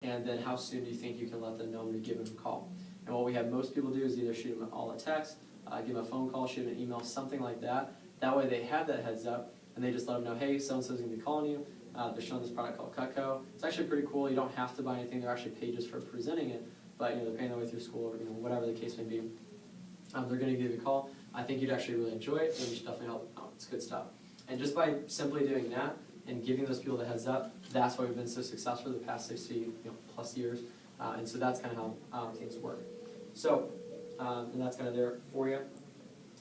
and then how soon do you think you can let them know when to give them a call. And what we have most people do is either shoot them all a text, give them a phone call, shoot them an email, something like that. That way they have that heads up, and they just let them know, hey, so-and-so's going to be calling you. They're showing this product called Cutco. It's actually pretty cool. You don't have to buy anything. There are actually pages for presenting it, but they're paying their way through school or whatever the case may be. They're going to give you a call. I think you'd actually really enjoy it, and you should definitely help out. It's good stuff. And just by simply doing that and giving those people the heads up, that's why we've been so successful the past 60 plus years. And so that's kind of how things work. So, and that's kind of there for you.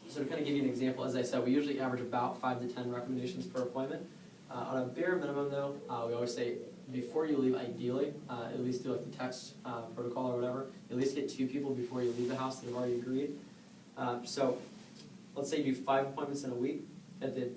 So to kind of give you an example, as I said, we usually average about 5 to 10 recommendations per appointment. On a bare minimum, though, we always say before you leave, ideally, at least do like the text protocol or whatever. At least get 2 people before you leave the house that have already agreed. So let's say you do 5 appointments in a week. At the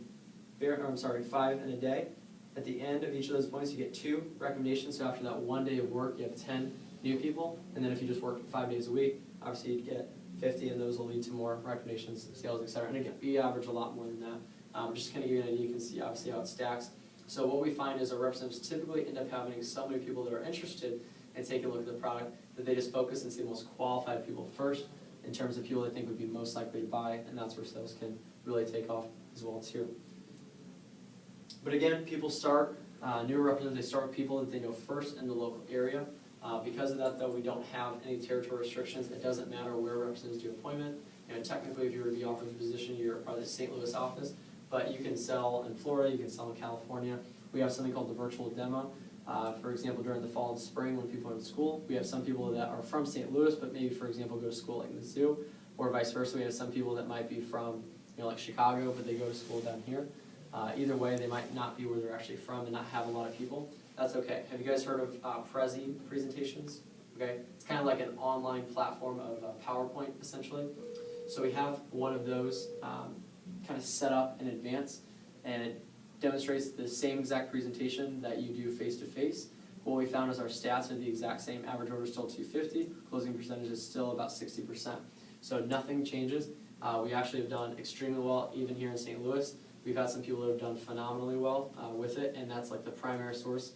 5 in a day. At the end of each of those appointments, you get 2 recommendations. So after that 1 day of work, you have 10 new people. And then if you just work 5 days a week, obviously you'd get 50, and those will lead to more recommendations, sales, etc. And again, we average a lot more than that. Just to kind of give you an idea, you can see obviously how it stacks. So what we find is our representatives typically end up having so many people that are interested in taking a look at the product that they just focus and see the most qualified people first in terms of people they think would be most likely to buy, and that's where sales can really take off as well too. But again, people start, newer representatives, they start with people that they know first in the local area. Because of that, though, we don't have any territory restrictions. It doesn't matter where representatives do appointment. Technically, if you were to be offered the position, you're part of the St. Louis office, but you can sell in Florida, you can sell in California. We have something called the virtual demo. For example, during the fall and spring when people are in school, we have some people that are from St. Louis, but maybe, for example, go to school like Mizzou, or vice versa. We have some people that might be from, like Chicago, but they go to school down here. Either way, they might not be where they're actually from and not have a lot of people. That's okay. Have you guys heard of Prezi presentations? Okay, it's kind of like an online platform of PowerPoint, essentially. So we have one of those kind of set up in advance, and it demonstrates the same exact presentation that you do face-to-face. What we found is our stats are the exact same. Average order is still 250. Closing percentage is still about 60%. So nothing changes. We actually have done extremely well, even here in St. Louis. We've had some people that have done phenomenally well with it, and that's like the primary source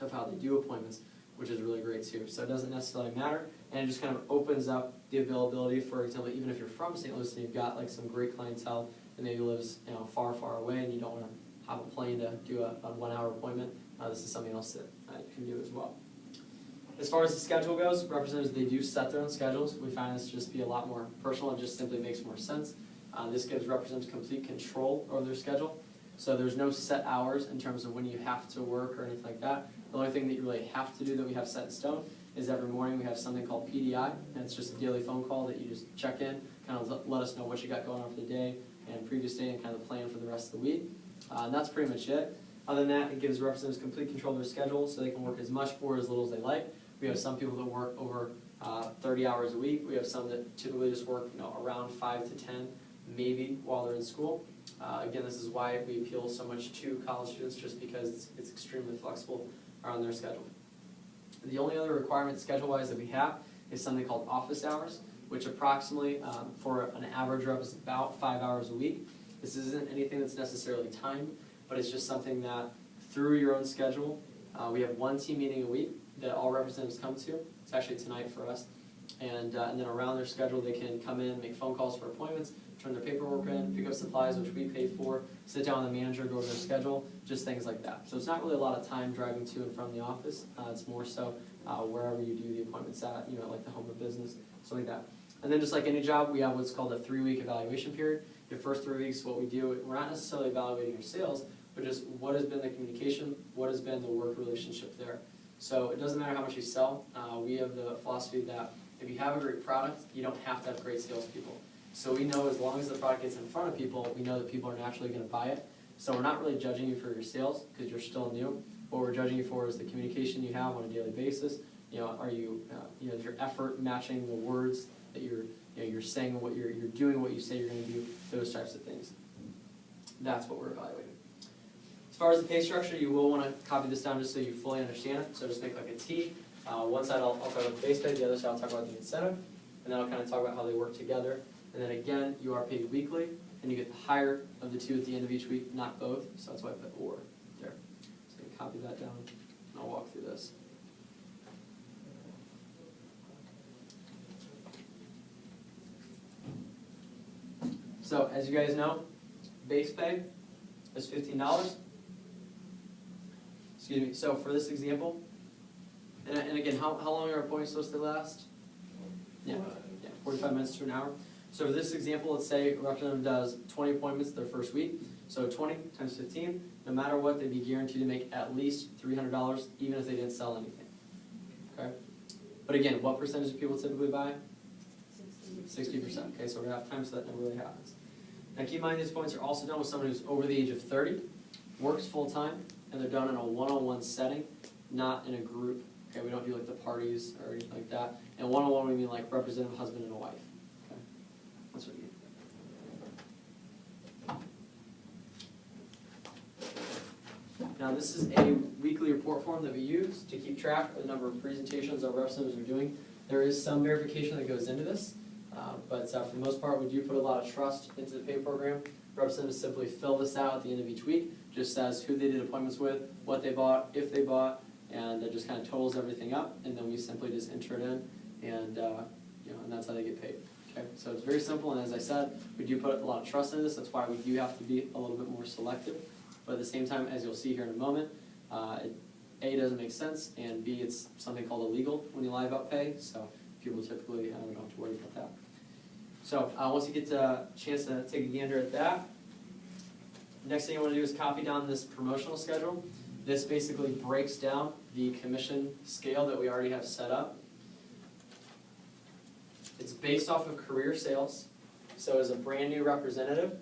of how they do appointments, which is really great too. So it doesn't necessarily matter, and it just kind of opens up the availability. For example, even if you're from St. Louis and you've got like some great clientele that maybe lives far, far away, and you don't want to have a plane to do a 1-hour appointment, this is something else that you can do as well. As far as the schedule goes, representatives, they do set their own schedules. We find this to just be a lot more personal and just simply makes more sense. This gives representatives complete control over their schedule. So there's no set hours in terms of when you have to work or anything like that. The only thing that you really have to do that we have set in stone is every morning we have something called PDI, and it's just a daily phone call that you just check in, kind of let us know what you got going on for the day and previous day and kind of the plan for the rest of the week. And that's pretty much it. Other than that, it gives representatives complete control of their schedule so they can work as much or as little as they like. We have some people that work over 30 hours a week. We have some that typically just work around 5 to 10, maybe while they're in school. Again, this is why we appeal so much to college students, just because it's extremely flexible around their schedule. The only other requirement schedule-wise that we have is something called office hours, which approximately for an average rep is about 5 hours a week. This isn't anything that's necessarily timed, but it's just something that through your own schedule, we have 1 team meeting a week that all representatives come to. It's actually tonight for us. And then around their schedule, they can come in, make phone calls for appointments, turn their paperwork in, pick up supplies, which we pay for, sit down with the manager, go over their schedule, just things like that. So it's not really a lot of time driving to and from the office. It's more so wherever you do the appointments at, like the home of business, something like that. And then just like any job, we have what's called a 3-week evaluation period. The first 3 weeks, what we do, we're not necessarily evaluating your sales, but just what has been the communication, what has been the work relationship there. So it doesn't matter how much you sell. We have the philosophy that if you have a great product, you don't have to have great salespeople. So we know as long as the product gets in front of people, we know that people are naturally going to buy it. So we're not really judging you for your sales because you're still new. What we're judging you for is the communication you have on a daily basis. Are you, is your effort matching the words that you're saying, what you're doing, what you say you're going to do, those types of things. That's what we're evaluating. As far as the pay structure, you will want to copy this down just so you fully understand it. So just make like a T. One side I'll talk about the base pay, the other side I'll talk about the incentive, and then I'll kind of talk about how they work together. And then again, you are paid weekly, and you get the higher of the 2 at the end of each week, not both. So that's why I put or there. So you can copy that down, and I'll walk through this. So as you guys know, base pay is $15. Excuse me. So for this example, and again, how long are appointments supposed to last? Yeah, 45 minutes to an hour. So for this example, let's say a representative does 20 appointments their first week. So 20 times 15, no matter what, they'd be guaranteed to make at least $300, even if they didn't sell anything. Okay. But again, what percentage of people typically buy? 60%. Okay, so we're half time, so that never really happens. Now keep in mind, these appointments are also done with someone who's over the age of 30, works full time, and they're done in a one-on-one setting, not in a group. Okay, we don't do like the parties or anything like that. And one-on-one we mean like representative husband and a wife. Okay, that's what you mean. Now this is a weekly report form that we use to keep track of the number of presentations our representatives are doing. There is some verification that goes into this, but for the most part we do put a lot of trust into the pay program. Representatives simply fill this out at the end of each week, just says who they did appointments with, what they bought, if they bought, and it just kind of totals everything up, and then we simply just enter it in, and and that's how they get paid. Okay, so it's very simple, and as I said, we do put a lot of trust into this. That's why we do have to be a little bit more selective. But at the same time, as you'll see here in a moment, A, doesn't make sense, and B, it's something called illegal when you lie about pay, so people typically don't have to worry about that. So once you get a chance to take a gander at that, next thing you want to do is copy down this promotional schedule. This basically breaks down the commission scale that we already have set up. It's based off of career sales. So as a brand new representative,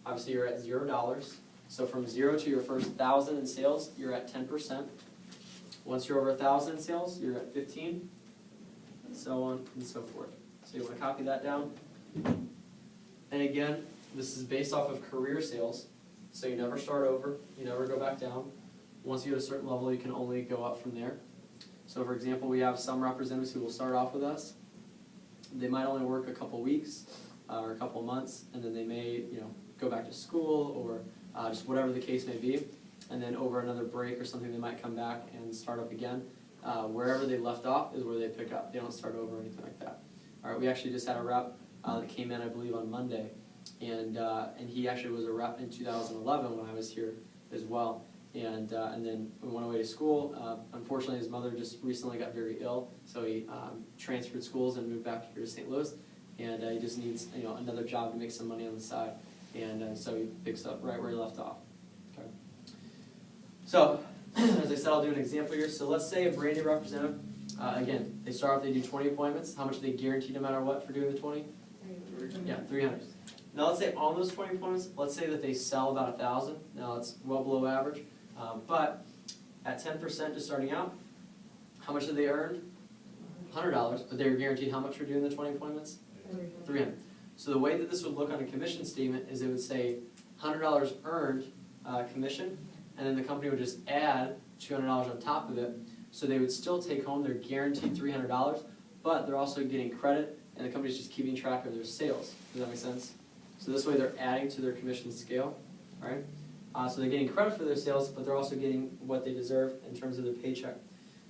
obviously you're at $0. So from 0 to your first 1,000 in sales, you're at 10%. Once you're over 1,000 in sales, you're at 15%, and so on and so forth. So you want to copy that down. And again, this is based off of career sales. So you never start over, you never go back down. Once you hit a certain level, you can only go up from there. So for example, we have some representatives who will start off with us. They might only work a couple weeks or a couple months, and then they may go back to school or just whatever the case may be. And then over another break or something, they might come back and start up again. Wherever they left off is where they pick up. They don't start over or anything like that. All right, we actually just had a rep that came in, I believe, on Monday, and he actually was a rep in 2011 when I was here as well. And then we went away to school. Unfortunately, his mother just recently got very ill, so he transferred schools and moved back here to St. Louis. And he just needs another job to make some money on the side. And so he picks up right where he left off. Okay. So, as I said, I'll do an example here. So let's say a brand new representative, again, they start off, they do 20 appointments. How much are they guaranteed no matter what for doing the 20? 300. Yeah, 300. Now let's say on those 20 appointments, let's say that they sell about 1,000. Now it's well below average. But at 10% just starting out, how much did they earn? $100, but they were guaranteed how much for doing the 20 appointments? 300. So the way that this would look on a commission statement is it would say $100 earned commission, and then the company would just add $200 on top of it. So they would still take home their guaranteed $300, but they're also getting credit, and the company's just keeping track of their sales. Does that make sense? So this way they're adding to their commission scale, all right? So they're getting credit for their sales, but they're also getting what they deserve in terms of their paycheck.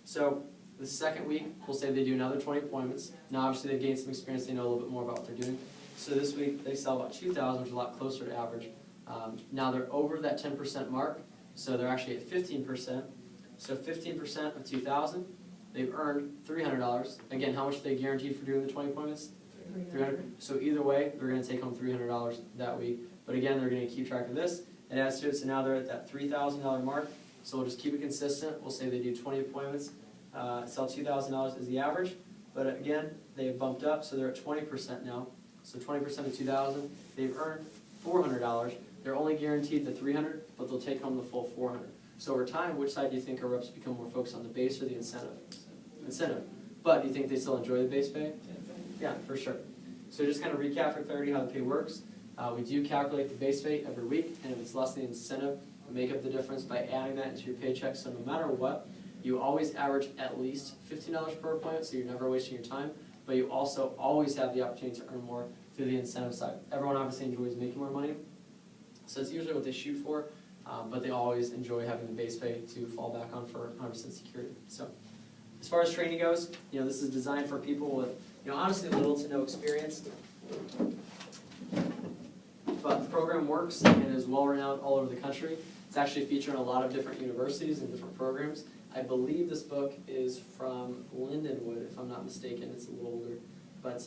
So the second week, we'll say they do another 20 appointments. Now obviously they've gained some experience, they know a little bit more about what they're doing. So this week they sell about 2,000, which is a lot closer to average. Now they're over that 10% mark, so they're actually at 15%. So 15% of 2,000, they've earned $300. Again, how much are they guaranteed for doing the 20 appointments? 300. So either way, they're going to take home $300 that week. But again, they're going to keep track of this. It adds to it, so now they're at that $3,000 mark. So we'll just keep it consistent. We'll say they do 20 appointments, sell $2,000 is the average. But again, they've bumped up, so they're at 20% now. So 20% of 2,000, they've earned $400. They're only guaranteed the $300, but they'll take home the full $400. So over time, which side do you think our reps become more focused on, the base or the incentive? Incentive. But do you think they still enjoy the base pay? Yeah, for sure. So just kind of recap for clarity how the pay works. We do calculate the base pay every week, and if it's less than the incentive, we make up the difference by adding that into your paycheck. So no matter what, you always average at least $15 per appointment, so you're never wasting your time, but you also always have the opportunity to earn more through the incentive side. Everyone obviously enjoys making more money, so it's usually what they shoot for, but they always enjoy having the base pay to fall back on for 100% security. So as far as training goes, this is designed for people with honestly little to no experience. program works and is well renowned all over the country. It's actually featured in a lot of different universities and different programs. I believe this book is from Lindenwood, if I'm not mistaken. It's a little older. But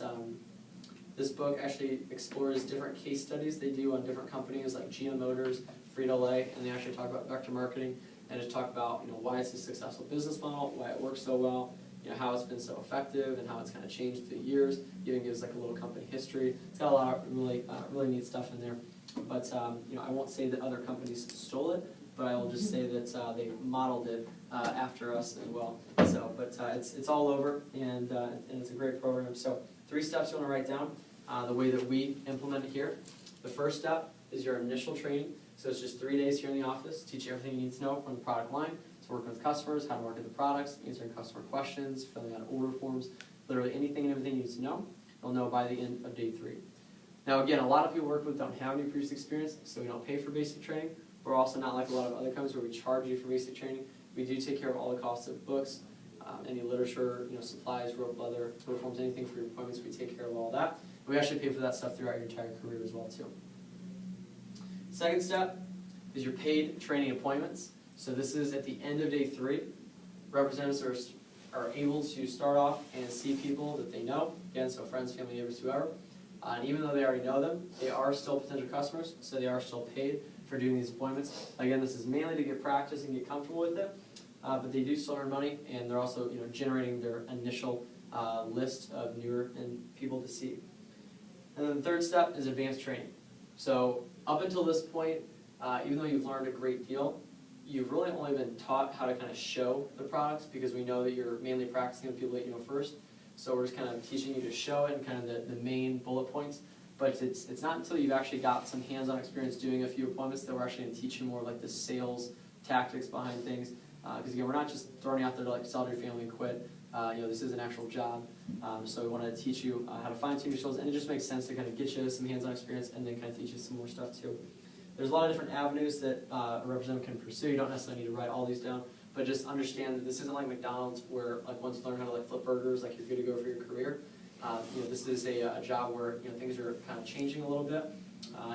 this book actually explores different case studies they do on different companies like GM Motors, Frito-Lay, and they actually talk about vector marketing and just talk about why it's a successful business model, why it works so well, how it's been so effective, and how it's kind of changed through the years. Even gives like a little company history. It's got a lot of really neat stuff in there. But I won't say that other companies stole it, but I will just say that they modeled it after us as well. So, but it's all over, and it's a great program. So 3 steps you want to write down. The way that we implement it here. The first step is your initial training. So it's just 3 days here in the office, teach you everything you need to know from the product line, to working with customers, how to market the products, answering customer questions, filling out order forms, literally anything and everything you need to know. You'll know by the end of day 3. Now again, a lot of people we work with don't have any previous experience, so we don't pay for basic training. We're also not like a lot of other companies where we charge you for basic training. We do take care of all the costs of books, any literature, supplies, rope, leather, order forms, anything for your appointments. We take care of all that. We actually pay for that stuff throughout your entire career as well too. Second step is your paid training appointments. So this is at the end of day 3. Representatives are able to start off and see people that they know, again, so friends, family, neighbors, whoever. And even though they already know them, they are still potential customers, so they are still paid for doing these appointments. Again, this is mainly to get practice and get comfortable with it, but they do still earn money, and they're also generating their initial list of newer people to see. And then the third step is advanced training. So up until this point, even though you've learned a great deal, you've really only been taught how to kind of show the products, because we know that you're mainly practicing with people that you know first. So we're just kind of teaching you to show it and kind of the main bullet points. But it's not until you've actually got some hands-on experience doing a few appointments that we're actually going to teach you more like the sales tactics behind things. Because again, we're not just throwing you out there to like sell to your family and quit. This is an actual job. So we want to teach you how to fine-tune your skills, and it just makes sense to kind of get you some hands-on experience and then kind of teach you some more stuff too. There's a lot of different avenues that a representative can pursue. You don't necessarily need to write all these down, but just understand that this isn't like McDonald's where like once you learn how to like flip burgers, like you're good to go for your career. This is a job where things are kind of changing a little bit,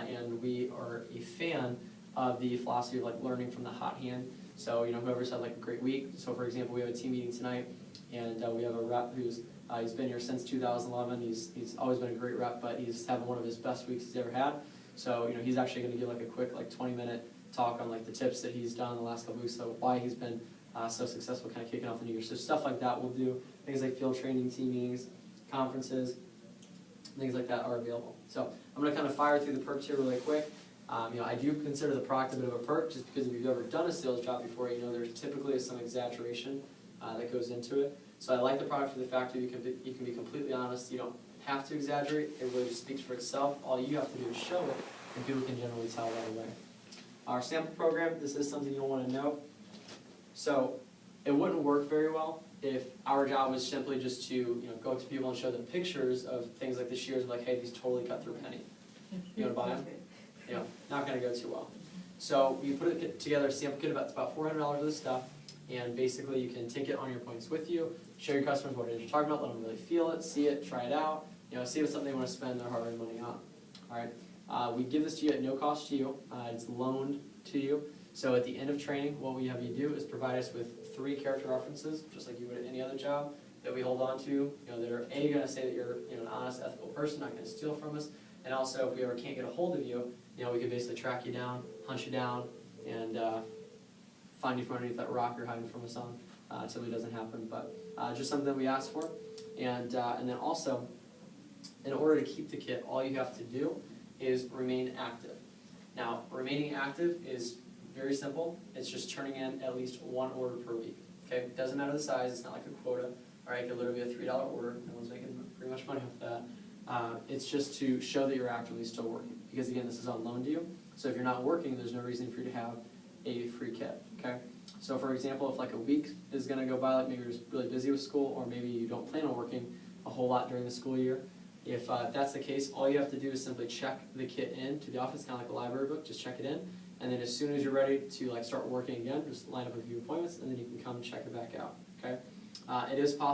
and we are a fan of the philosophy of like learning from the hot hand. So whoever's had like a great week. So for example, we have a team meeting tonight, and we have a rep who's he's been here since 2011. He's always been a great rep, but he's having one of his best weeks he's ever had. So he's actually going to give like a quick 20-minute talk on like the tips that he's done the last couple weeks, so why he's been so successful kind of kicking off the new year. So stuff like that we'll do. Things like field training, team meetings, conferences, things like that are available. So I'm going to kind of fire through the perks here really quick. I do consider the product a bit of a perk, just because if you've ever done a sales job before, there typically is some exaggeration that goes into it. So I like the product for the fact that you can be completely honest. You don't have to exaggerate. It really just speaks for itself. All you have to do is show it, and people can generally tell right away. Our sample program, this is something you'll want to know. So it wouldn't work very well if our job was simply just to go up to people and show them pictures of things like the shears, like, hey, these totally cut through a penny. You want to buy them? Not going to go too well. So we put together a sample kit about $400 of this stuff, and basically you can take it on your appointments with you, show your customers what it is you're talking about, let them really feel it, see it, try it out, see if it's something they want to spend their hard-earned money on. All right. We give this to you at no cost to you. It's loaned to you. So at the end of training, what we have you do is provide us with 3 character references, just like you would at any other job, that we hold on to, that are A, going to say that you're an honest, ethical person, not going to steal from us, and also if we ever can't get a hold of you, we can basically track you down, hunt you down, and find you from underneath that rock you're hiding from us on, until it doesn't happen. But just something that we ask for. And then also, in order to keep the kit, all you have to do is remain active. Now, remaining active is very simple. It's just turning in at least 1 order per week. Okay, it doesn't matter the size. It's not like a quota. All right, it could literally be a $3 order. No one's making pretty much money off that. It's just to show that you're actively still working. Because again, this is on loan to you. So if you're not working, there's no reason for you to have a free kit. Okay. So for example, if like a week is going to go by, like maybe you're just really busy with school, or maybe you don't plan on working a whole lot during the school year. If that's the case, all you have to do is simply check the kit in to the office, kind of like a library book. Just check it in, and then as soon as you're ready to start working again, just line up a few appointments, and then you can come check it back out. Okay. It is possible.